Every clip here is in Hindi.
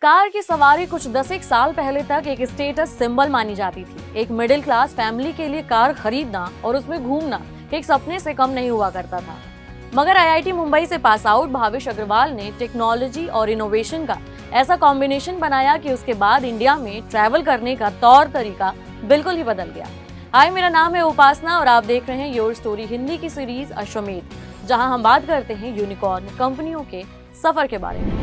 कार की सवारी कुछ 10 साल पहले तक एक स्टेटस सिंबल मानी जाती थी। एक मिडिल क्लास फैमिली के लिए कार खरीदना और उसमें घूमना एक सपने से कम नहीं हुआ करता था। मगर आईआईटी मुंबई से पास आउट भाविश अग्रवाल ने टेक्नोलॉजी और इनोवेशन का ऐसा कॉम्बिनेशन बनाया कि उसके बाद इंडिया में ट्रैवल करने का तौर तरीका बिल्कुल ही बदल गया। हाय, मेरा नाम है उपासना और आप देख रहे हैं योर स्टोरी हिंदी की सीरीज अश्वमेध, जहां हम बात करते हैं यूनिकॉर्न कंपनियों के सफर के बारे में।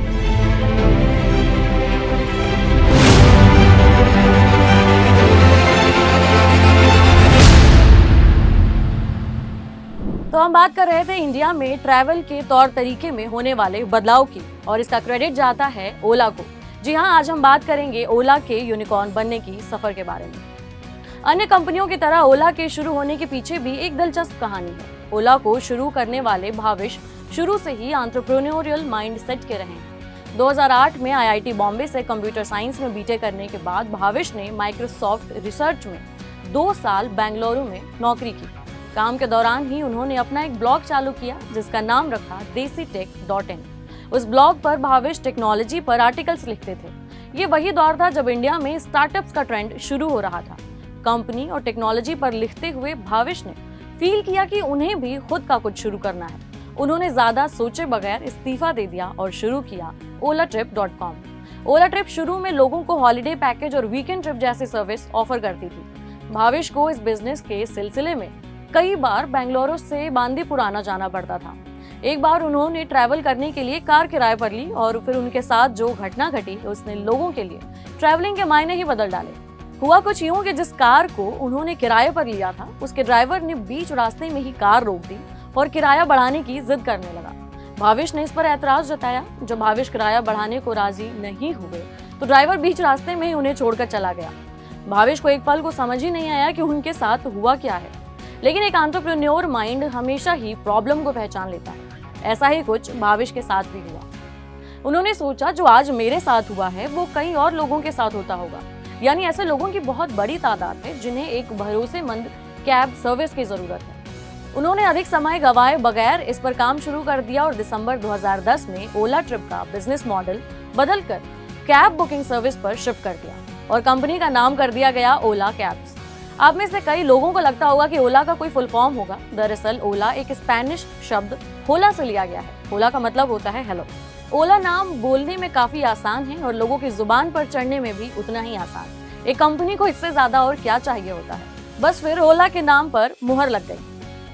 तो हम बात कर रहे थे इंडिया में ट्रैवल के तौर तरीके में होने वाले बदलाव की, और इसका क्रेडिट जाता है ओला को। जी हाँ, आज हम बात करेंगे ओला के यूनिकॉर्न बनने की सफर के बारे में। अन्य कंपनियों की तरह ओला के शुरू होने के पीछे भी एक दिलचस्प कहानी है। ओला को शुरू करने वाले भाविश शुरू से ही एंटरप्रेन्योरियल माइंडसेट के रहे। 2008 में आईआईटी बॉम्बे से कंप्यूटर साइंस में बीटेक करने के बाद भाविश ने माइक्रोसॉफ्ट रिसर्च में 2 साल बेंगलुरु में नौकरी की। काम के दौरान ही उन्होंने अपना एक ब्लॉग चालू किया जिसका नाम रखा desitech.in। उस ब्लॉग पर भाविश टेक्नोलॉजी पर आर्टिकल्स लिखते थे। ये वही दौर था जब इंडिया में स्टार्टअप्स का ट्रेंड शुरू हो रहा था। कंपनी और टेक्नोलॉजी पर लिखते हुए भाविश ने फील किया कि उन्हें भी खुद का कुछ शुरू करना है। उन्होंने ज्यादा सोचे बगैर इस्तीफा दे दिया और शुरू किया olatrip.com। ओला ट्रिप शुरू में लोगों को हॉलिडे पैकेज और वीकेंड ट्रिप जैसी सर्विस ऑफर करती थी। भाविश को इस बिजनेस के सिलसिले में कई बार बेंगलुरु से बांदीपुर आना जाना पड़ता था। एक बार उन्होंने ट्रैवल करने के लिए कार किराए पर ली और फिर उनके साथ जो घटना घटी उसने लोगों के लिए ट्रैवलिंग के मायने ही बदल डाले। हुआ कुछ यूं कि जिस कार को उन्होंने किराए पर लिया था उसके ड्राइवर ने बीच रास्ते में ही कार रोक दी और किराया बढ़ाने की जिद करने लगा। भाविश ने इस पर ऐतराज जताया। जब भाविश किराया बढ़ाने को राजी नहीं हुए तो ड्राइवर बीच रास्ते में ही उन्हें छोड़कर चला गया। भाविश को एक पल को समझ ही नहीं आया कि उनके साथ हुआ क्या है, लेकिन एक एंटरप्रेन्योर माइंड हमेशा ही प्रॉब्लम को पहचान लेता है। ऐसा ही कुछ भाविश के साथ भी हुआ। उन्होंने सोचा जो आज मेरे साथ हुआ है वो कई और लोगों के साथ होता होगा, यानी ऐसे लोगों की बहुत बड़ी तादाद है जिन्हें एक भरोसेमंद कैब सर्विस की जरूरत है। उन्होंने अधिक समय गंवाए बगैर इस पर काम शुरू कर दिया और दिसंबर 2010 में ओला ट्रिप का बिजनेस मॉडल बदलकर कैब बुकिंग सर्विस पर शिफ्ट कर दिया और कंपनी का नाम कर दिया गया ओला कैब्स। आप में से कई लोगों को लगता होगा कि ओला का कोई फुल फॉर्म होगा। दरअसल ओला एक स्पेनिश शब्द होला से लिया गया है। होला का मतलब होता है हेलो। ओला नाम बोलने में काफी आसान है और लोगों की जुबान पर चढ़ने में भी उतना ही आसान। एक कंपनी को इससे ज्यादा और क्या चाहिए होता है। बस फिर ओला के नाम पर मुहर लग गई।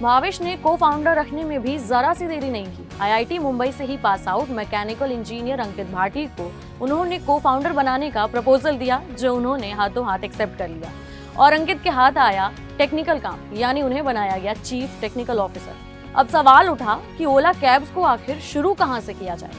भाविश ने को फाउंडर रखने में भी जरा सी देरी नहीं की। आईआईटी मुंबई से ही पास आउट मैकेनिकल इंजीनियर अंकित भाटी को उन्होंने को फाउंडर बनाने का प्रपोजल दिया, जो उन्होंने हाथों हाथ एक्सेप्ट कर लिया और अंकित के हाथ आया टेक्निकल काम, यानी उन्हें बनाया गया चीफ टेक्निकल ऑफिसर। अब सवाल उठा कि ओला कैब्स को आखिर शुरू कहां से किया जाए।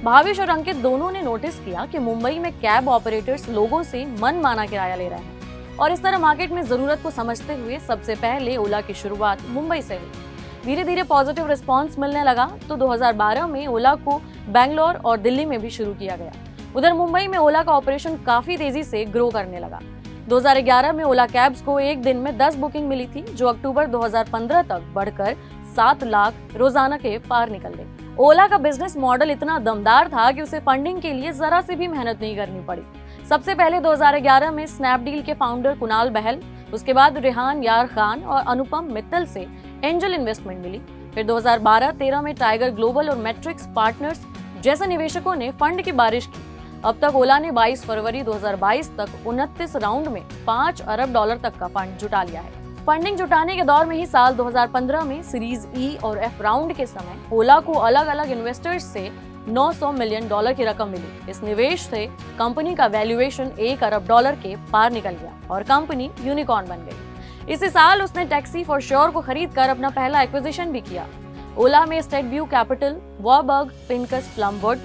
भाविश और अंकित दोनों ने नोटिस किया कि मुंबई में कैब ऑपरेटर्स लोगों से मनमाना किराया ले रहे हैं और इस तरह मार्केट में जरूरत को समझते हुए सबसे पहले ओला की शुरुआत मुंबई से हुई। धीरे धीरे पॉजिटिव रिस्पांस मिलने लगा तो 2012 में ओला को बेंगलोर और दिल्ली में भी शुरू किया गया। उधर मुंबई में ओला का ऑपरेशन काफी तेजी से ग्रो करने लगा। 2011 में ओला कैब्स को एक दिन में 10 बुकिंग मिली थी, जो अक्टूबर 2015 तक बढ़कर 7 लाख रोजाना के पार निकल गई। ओला का बिजनेस मॉडल इतना दमदार था कि उसे फंडिंग के लिए जरा सी भी मेहनत नहीं करनी पड़ी। सबसे पहले 2011 में स्नैपडील के फाउंडर कुणाल बहल, उसके बाद रेहान यार खान और अनुपम मित्तल से एंजल इन्वेस्टमेंट मिली। फिर 2012-13 में टाइगर ग्लोबल और मैट्रिक्स पार्टनर्स जैसे निवेशकों ने फंड की बारिश की। अब तक ओला ने 22 फरवरी 2022 तक 29 राउंड में $5 अरब तक का फंड जुटा लिया है। फंडिंग जुटाने के दौर में ही साल 2015 में सीरीज ई और एफ राउंड के समय ओला को अलग अलग इन्वेस्टर्स से $900 मिलियन की रकम मिली। इस निवेश से कंपनी का वैल्यूएशन $1 अरब के पार निकल गया और कंपनी यूनिकॉर्न बन गई। इसी साल उसने टैक्सी फॉर श्योर को खरीद कर अपना पहला एक्विजिशन भी किया। ओला में Steadview Capital, Warburg, Pincus, Plumwood,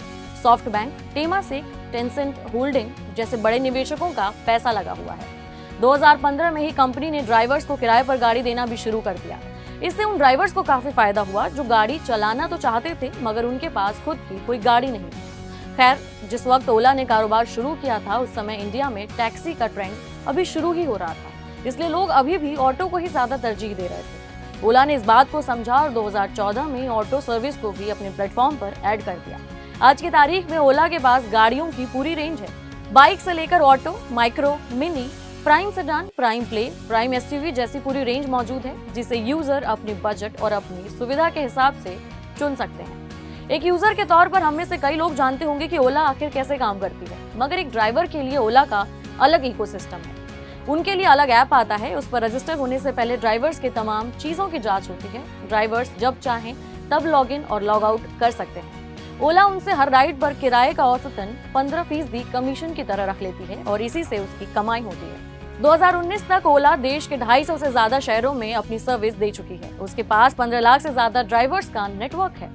SoftBank, Temasek, Tencent holding जैसे बड़े निवेशकों का पैसा लगा हुआ है। 2015 में ही कंपनी ने ड्राइवर्स को किराए पर गाड़ी देना भी शुरू कर दिया। इससे उन ड्राइवर्स को काफी फायदा हुआ जो गाड़ी चलाना तो चाहते थे मगर उनके पास खुद की कोई गाड़ी नहीं थी। खैर, जिस वक्त ओला ने कारोबार शुरू किया था उस समय इंडिया में टैक्सी का ट्रेंड अभी शुरू ही हो रहा था, इसलिए लोग अभी भी ऑटो को ही ज्यादा तरजीह दे रहे थे। ओला ने इस बात को समझा और 2014 में ऑटो सर्विस को भी अपने प्लेटफॉर्म पर ऐड कर दिया। आज की तारीख में ओला के पास गाड़ियों की पूरी रेंज है। बाइक से लेकर auto, micro, mini, prime sedan, prime play, prime SUV जैसी पूरी रेंज मौजूद है, जिसे यूजर अपने बजट और अपनी सुविधा के हिसाब से चुन सकते हैं। एक यूजर के तौर पर हम में से कई लोग जानते होंगे कि ओला आखिर कैसे काम करती है, मगर एक ड्राइवर के लिए ओला का अलग इकोसिस्टम है। उनके लिए अलग ऐप आता है, उस पर रजिस्टर होने से पहले ड्राइवर्स की तमाम चीजों की जांच होती है। ड्राइवर्स जब चाहें तब लॉग इन और लॉग आउट कर सकते हैं। ओला उनसे हर राइड पर किराए का औसतन 15% कमीशन की तरह रख लेती है और इसी से उसकी कमाई होती है। 2019 तक ओला देश के 250 से ज्यादा शहरों में अपनी सर्विस दे चुकी है। उसके पास 15 लाख से ज्यादा ड्राइवर्स का नेटवर्क है।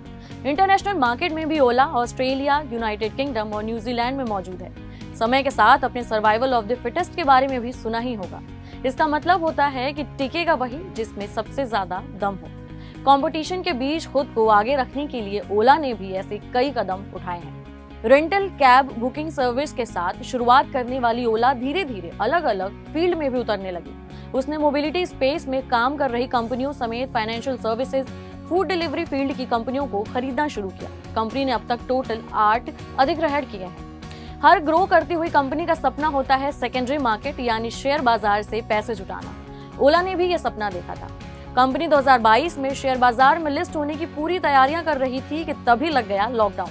इंटरनेशनल मार्केट में भी ओला ऑस्ट्रेलिया, यूनाइटेड किंगडम और न्यूजीलैंड में मौजूद है। समय के साथ अपने सर्वाइवल ऑफ द फिटेस्ट के बारे में भी सुना ही होगा। इसका मतलब होता है कि टिकेगा वही जिसमें सबसे ज्यादा दम हो। कंपटीशन के बीच खुद को आगे रखने के लिए ओला ने भी ऐसे कई कदम उठाए हैं। रेंटल कैब बुकिंग सर्विस के साथ शुरुआत करने वाली ओला धीरे धीरे अलग अलग फील्ड में भी उतरने लगी। उसने मोबिलिटी स्पेस में काम कर रही कंपनियों समेत financial services, food delivery field की कंपनियों को खरीदना शुरू किया। कंपनी ने अब तक टोटल 8 अधिग्रहण किए हैं। हर ग्रो करती हुई कंपनी का सपना होता है सेकेंडरी मार्केट यानी शेयर बाजार से पैसे जुटाना। ओला ने भी ये सपना देखा था। कंपनी 2022 में शेयर बाजार में लिस्ट होने की पूरी तैयारियां कर रही थी कि तभी लग गया लॉकडाउन।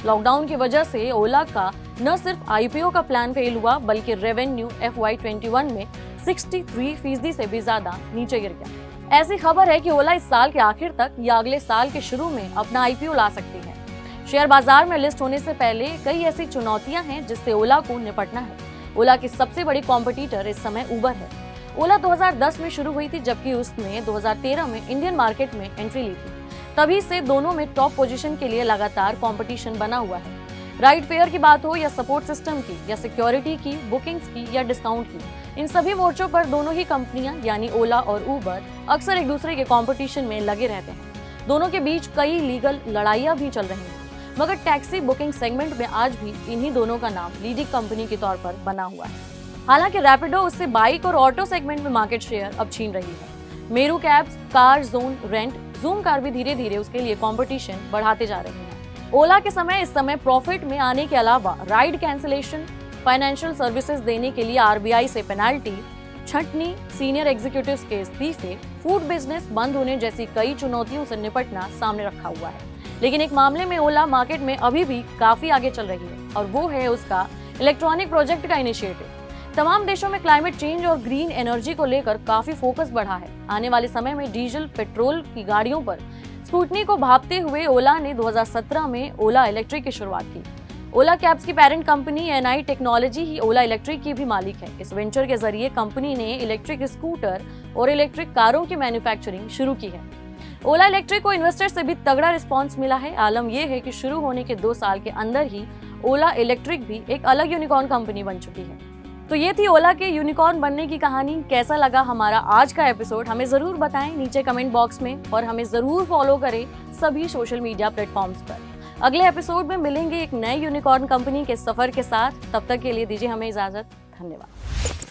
लॉकडाउन की वजह से ओला का न सिर्फ आईपीओ का प्लान फेल हुआ, बल्कि रेवेन्यू FY21 में 63% से भी ज्यादा नीचे गिर गया। ऐसी खबर है कि ओला इस साल के आखिर तक या अगले साल के शुरू में अपना आईपीओ ला सकती है। शेयर बाजार में लिस्ट होने से पहले कई ऐसी चुनौतियां हैं जिससे ओला को निपटना है। ओला की सबसे बड़ी कॉम्पिटिटर इस समय उबर है। ओला 2010 में शुरू हुई थी, जबकि उसने 2013 में इंडियन मार्केट में एंट्री ली थी। तभी से दोनों में टॉप पोजीशन के लिए लगातार कंपटीशन बना हुआ है। राइड फेयर की बात हो या सपोर्ट सिस्टम की या सिक्योरिटी की, बुकिंग्स की या डिस्काउंट की, इन सभी मोर्चों पर दोनों ही कंपनियां यानी ओला और उबर अक्सर एक दूसरे के कंपटीशन में लगे रहते हैं। दोनों के बीच कई लीगल लड़ाइयां भी चल रही हैं, मगर टैक्सी बुकिंग सेगमेंट में आज भी इन्हीं दोनों का नाम लीडिंग कंपनी के तौर पर बना हुआ है। हालांकि रैपिडो उससे बाइक और ऑटो सेगमेंट में मार्केट शेयर अब छीन रही है। Meru cabs, car zone rent, zoom car भी धीरे धीरे उसके लिए कंपटीशन बढ़ाते जा रही हैं। ओला के इस समय प्रॉफिट में आने के अलावा राइड कैंसिलेशन, फाइनेंशियल सर्विसेज देने के लिए RBI से पेनाल्टी, छंटनी, सीनियर एग्जीक्यूटिव्स के इस्तीफे, फूड बिजनेस बंद होने जैसी कई चुनौतियों से निपटना सामने रखा हुआ है। लेकिन एक मामले में ओला मार्केट में अभी भी काफी आगे चल रही है और वो है उसका इलेक्ट्रॉनिक प्रोजेक्ट का इनिशिएटिव। तमाम देशों में क्लाइमेट चेंज और ग्रीन एनर्जी को लेकर काफी फोकस बढ़ा है। आने वाले समय में डीजल, पेट्रोल की गाड़ियों पर स्कूटनी को भांपते हुए ओला ने 2017 में ओला इलेक्ट्रिक की शुरुआत की। ओला कैब्स की पेरेंट कंपनी NI टेक्नोलॉजी ही ओला इलेक्ट्रिक की भी मालिक है। इस वेंचर के जरिए कंपनी ने इलेक्ट्रिक स्कूटर और इलेक्ट्रिक कारों की मैन्युफैक्चरिंग शुरू की है। ओला इलेक्ट्रिक को इन्वेस्टर से भी तगड़ा रिस्पांस मिला है। आलम यह है कि शुरू होने के 2 साल के अंदर ही ओला इलेक्ट्रिक भी एक अलग यूनिकॉर्न कंपनी बन चुकी है। तो ये थी ओला के यूनिकॉर्न बनने की कहानी। कैसा लगा हमारा आज का एपिसोड हमें जरूर बताएं नीचे कमेंट बॉक्स में, और हमें जरूर फॉलो करें सभी सोशल मीडिया प्लेटफॉर्म्स पर। अगले एपिसोड में मिलेंगे एक नए यूनिकॉर्न कंपनी के सफर के साथ। तब तक के लिए दीजिए हमें इजाजत। धन्यवाद।